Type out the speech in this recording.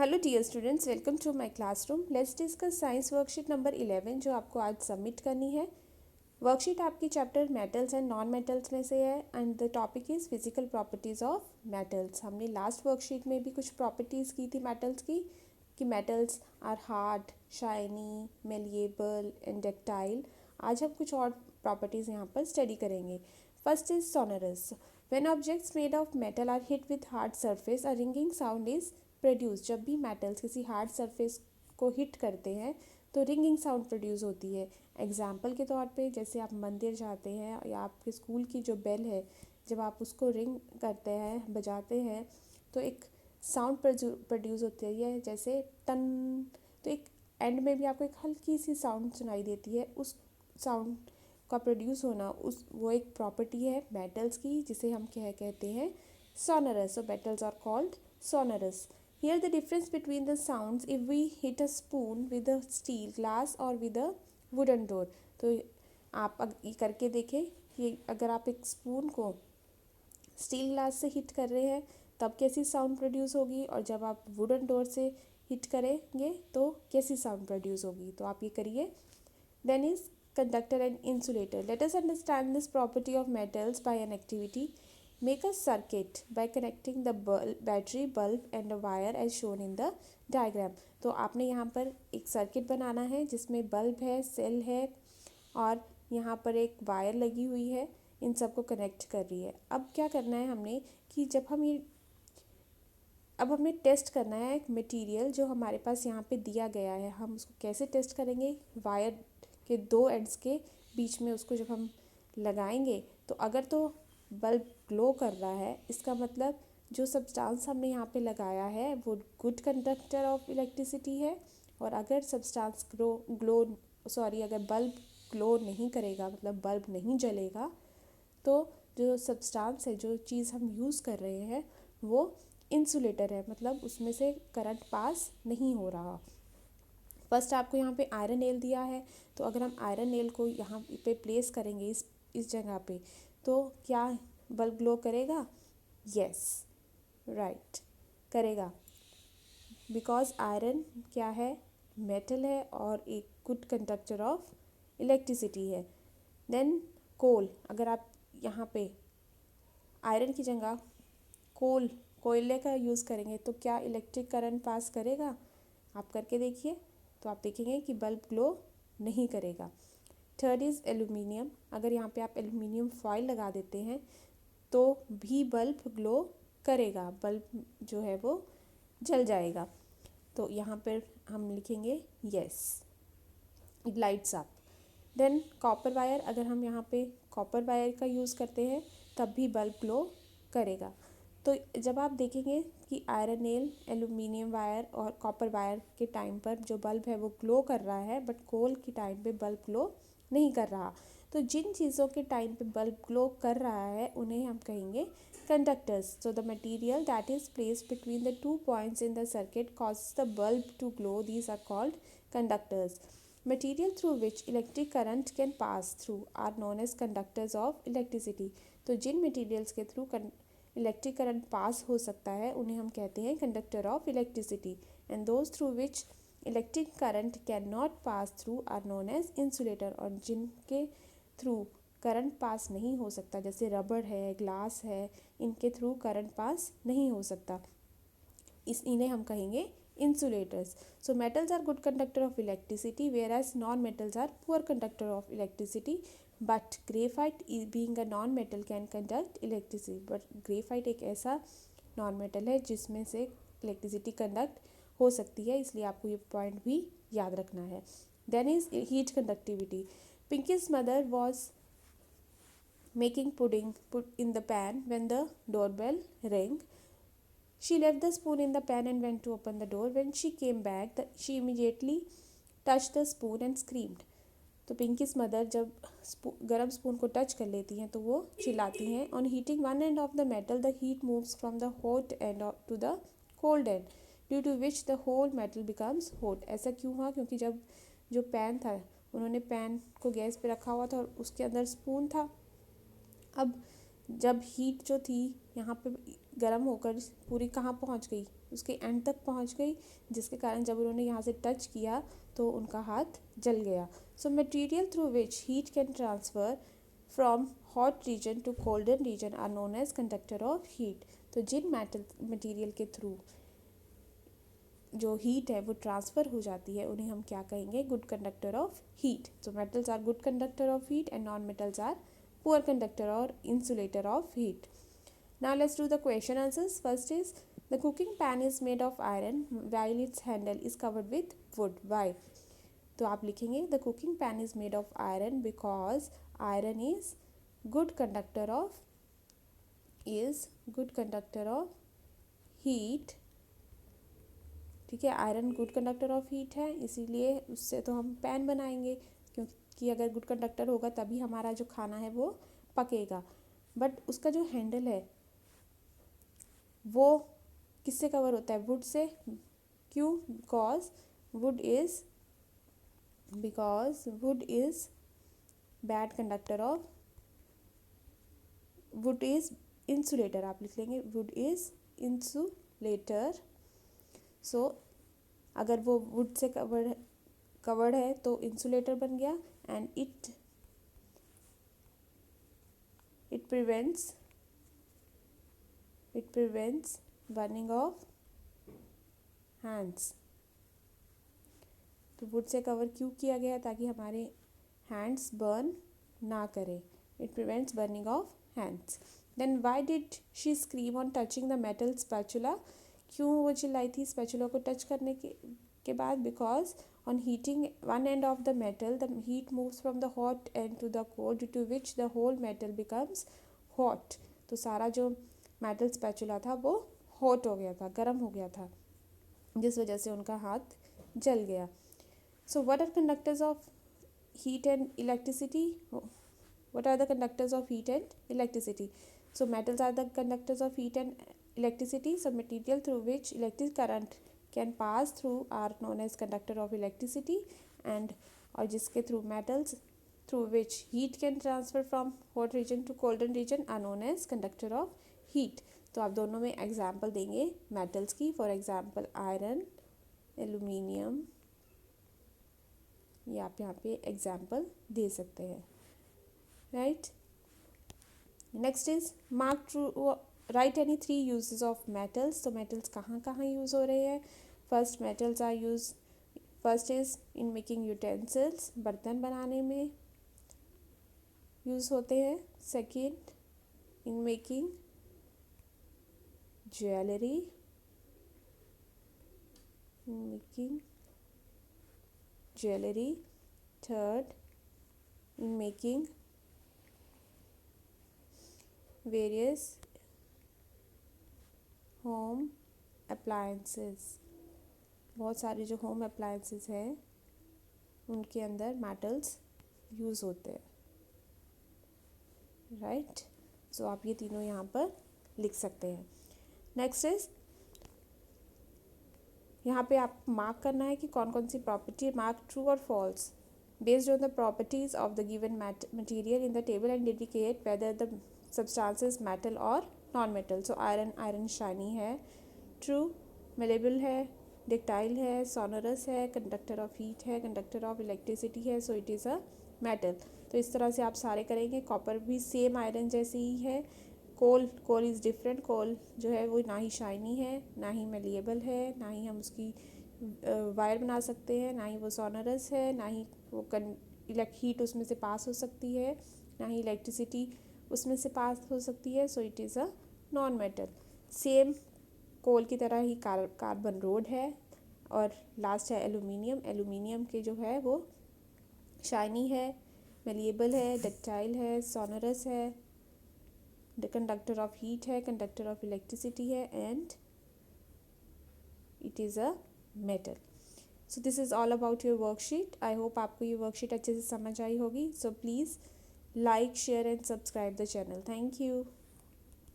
Hello dear students, welcome to my classroom. Let's discuss science worksheet number 11 जो आपको आज submit करनी है। वर्कशीट आपकी chapter metals and non metals में से है and the topic is physical properties of metals. हमने लास्ट वर्कशीट में भी कुछ प्रॉपर्टीज़ की थी मेटल्स की, कि metals are hard, shiny, malleable and ductile. आज हम कुछ और प्रॉपर्टीज़ यहाँ पर स्टडी करेंगे। First is sonorous. When objects made of metal are hit with hard surface a ringing sound is produce. जब भी मेटल्स किसी हार्ड सरफेस को हिट करते हैं तो रिंगिंग साउंड प्रोड्यूस होती है। एग्जाम्पल के तौर पे जैसे आप मंदिर जाते हैं या आपके स्कूल की जो बेल है, जब आप उसको रिंग करते हैं, बजाते हैं, तो एक साउंड प्रोड्यूस होती है जैसे टन। तो एक एंड में भी आपको एक हल्की सी साउंड सुनाई देती है। उस साउंड का प्रोड्यूस होना वो एक प्रॉपर्टी है मेटल्स की, जिसे हम कहते हैं sonorous. So metals are called sonorous. Here the difference between the sounds if we hit a spoon with a steel glass or with a wooden door. तो आप ये करके देखें कि अगर आप एक स्पून को स्टील ग्लास से हिट कर रहे हैं तब कैसी साउंड प्रोड्यूस होगी, और जब आप वुडन डोर से हिट करेंगे तो कैसी साउंड प्रोड्यूस होगी। तो आप ये करिए। Then is conductor and insulator. Let us understand this property of metals by an activity. Make a circuit by connecting the battery, bulb and a wire as shown in the diagram. तो आपने यहाँ पर एक circuit बनाना है जिसमें bulb है, cell है और यहाँ पर एक वायर लगी हुई है, इन सबको कनेक्ट कर रही है। अब क्या करना है हमने कि अब हमें टेस्ट करना है एक मटेरियल जो हमारे पास यहाँ पे दिया गया है। हम उसको कैसे टेस्ट करेंगे? वायर के दो एंड्स के बीच में उसको जब हम लगाएंगे तो अगर तो बल्ब ग्लो कर रहा है, इसका मतलब जो सब्सटेंस हमने यहाँ पे लगाया है वो गुड कंडक्टर ऑफ इलेक्ट्रिसिटी है। और अगर सब्सटेंस अगर बल्ब ग्लो नहीं करेगा, मतलब बल्ब नहीं जलेगा, तो जो सब्सटेंस है, जो चीज़ हम यूज़ कर रहे हैं, वो इंसुलेटर है, मतलब उसमें से करंट पास नहीं हो रहा। फर्स्ट आपको यहाँ पे आयरन नेल दिया है, तो अगर हम आयरन नेल को यहाँ पे प्लेस करेंगे इस जगह पे, तो क्या बल्ब ग्लो करेगा? यस, राइट, करेगा। बिकॉज आयरन क्या है? मेटल है और एक गुड कंडक्टर ऑफ इलेक्ट्रिसिटी है। देन कोल, अगर आप यहाँ पे आयरन की जगह कोयले का यूज़ करेंगे तो क्या इलेक्ट्रिक करंट पास करेगा? आप करके देखिए, तो आप देखेंगे कि बल्ब ग्लो नहीं करेगा। Third is aluminium. अगर यहाँ पे आप एल्यूमिनियम फॉयल लगा देते हैं तो भी बल्ब ग्लो करेगा, बल्ब जो है वो जल जाएगा। तो यहाँ पर हम लिखेंगे yes, it lights up. Than copper wire, अगर हम यहाँ पे कॉपर वायर का यूज़ करते हैं तब भी बल्ब ग्लो करेगा। तो जब आप देखेंगे कि आयरन नेल, एल्यूमिनियम वायर और कॉपर वायर के टाइम पर जो बल्ब है वो ग्लो कर रहा है, बट कोल के टाइम पे बल्ब ग्लो नहीं कर रहा। तो जिन चीज़ों के टाइम पे बल्ब ग्लो कर रहा है उन्हें हम कहेंगे conductors. So the material that is placed between the 2 points in the circuit causes the bulb to glow. These are called conductors. Material through which electric current can pass through are known as conductors of electricity. तो जिन materials के through electric current pass हो सकता है उन्हें हम कहते हैं conductor of electricity. And those through which electric current can not pass through are known as insulator. और जिनके थ्रू करंट पास नहीं हो सकता, जैसे रबड़ है, ग्लास है, इनके थ्रू करंट पास नहीं हो सकता, इन्हें हम कहेंगे insulators. So metals are good conductor of electricity whereas non-metals are poor conductor of electricity. But graphite being a non-metal can conduct electricity. But graphite एक ऐसा non-metal है जिसमें से electricity conduct हो सकती है, इसलिए आपको ये point भी याद रखना है. Then is heat conductivity. Pinky's mother was making pudding in the pan when the doorbell rang. She left the spoon in the pan and went to open the door. When she came back, she immediately touched the spoon and screamed. तो pinkies mother जब गरम spoon को touch कर लेती हैं तो वो चिल्लाती हैं. On heating one end of the metal the heat moves from the hot end to the cold end due to which the whole metal becomes hot. ऐसा क्यों हुआ? क्योंकि जब जो पैन था, उन्होंने पैन को गैस पे रखा हुआ था और उसके अंदर स्पून था. अब जब हीट जो थी यहाँ पे गर्म होकर पूरी कहाँ पहुँच गई, उसके एंड तक पहुँच गई, जिसके कारण जब उन्होंने यहाँ से टच किया तो उनका हाथ जल गया। So material through which heat can transfer from hot region to colder region are known as conductor of heat. तो जिन मटेरियल के थ्रू जो हीट है वो ट्रांसफ़र हो जाती है उन्हें हम क्या कहेंगे, good conductor of heat. So metals are good conductor of heat and non metals are poor conductor और insulator of heat. Now let's do the question answers. First is the cooking pan is made of iron while its handle is covered with wood. Why? तो आप लिखेंगे the cooking pan is made of iron because iron is good conductor of heat। ठीक है, iron good conductor of heat है, इसीलिए उससे तो हम पैन बनाएंगे, क्योंकि अगर गुड कंडक्टर होगा तभी हमारा जो खाना है वो पकेगा। बट उसका जो हैंडल है वो किससे कवर होता है, वुड से। क्यों? Because would is bad conductor of, would is insulator, आप लिख लेंगे वुड इज़ इंसुलेटर। सो अगर वो वुड से कवर्ड है तो इंसुलेटर बन गया, and it prevents burning of hands. तो वुड से कवर क्यों किया गया, ताकि हमारे हैंड्स बर्न ना करें। It prevents burning of hands. Then why did she scream on touching the metal spatula. क्यों वो चिल्लाई थी स्पैचुला को टच करने के बाद? Because on heating one end of the metal the heat moves from the hot end to the cold due to which the whole metal becomes hot. तो सारा जो मेटल स्पैचुला था वो हॉट हो गया था, गर्म हो गया था, जिस वजह से उनका हाथ जल गया। So what are conductors of heat and electricity? What are the conductors of heat and electricity? So metals are the conductors of heat and electricity. So material through which electric current can pass through are known as conductor of electricity, and और जिसके through metals through which heat can transfer from hot region to colder region are known as conductor of heat. तो आप दोनों में example देंगे metals की, for example iron, aluminium, ये आप यहाँ पे एग्जाम्पल दे सकते हैं, right. Next is mark true, right any 3 uses of metals. तो मेटल्स कहाँ कहाँ यूज़ हो रहे हैं? First is in making utensils, बर्तन बनाने में यूज़ होते हैं। Second, in making jewellery, third in making various home appliances। बहुत सारे जो होम अप्लायंसेस हैं उनके अंदर मेटल्स यूज़ होते हैं, राइट। सो आप ये तीनों यहाँ पर लिख सकते हैं। नेक्स्ट इज, यहाँ पे आप मार्क करना है कि कौन कौन सी प्रॉपर्टी, मार्क ट्रू और false based on the properties of the given material in the table and indicate whether the substance is metal और non metal. So iron shiny है, ट्रू, मेलेबल है, डक्टाइल है, सोनरस है, conductor of heat है, conductor of electricity है, so it is a metal. तो इस तरह से आप सारे करेंगे। कॉपर भी सेम आयरन जैसे ही है। कोल इज़ डिफरेंट, कोल जो है वो ना ही शाइनी है, ना ही मेलिएबल है, ना ही हम उसकी वायर बना सकते हैं, ना ही वो सोनरस है, ना ही वो हीट उसमें से पास हो सकती है, ना ही इलेक्ट्रिसिटी उसमें से पास हो सकती है। So it is a non metal. Same coal की तरह ही कार्बन रोड है। और लास्ट है एल्यूमिनियम के जो है वो शाइनी है, मेलिएबल है, डक्टाइल है, सोनरस है, द कंडक्टर ऑफ हीट है, कंडक्टर ऑफ इलेक्ट्रिसिटी है, and it is a metal. So this is all about your worksheet. I hope आपको ये वर्कशीट अच्छे से समझ आई होगी। So please like, share and subscribe the channel. Thank you.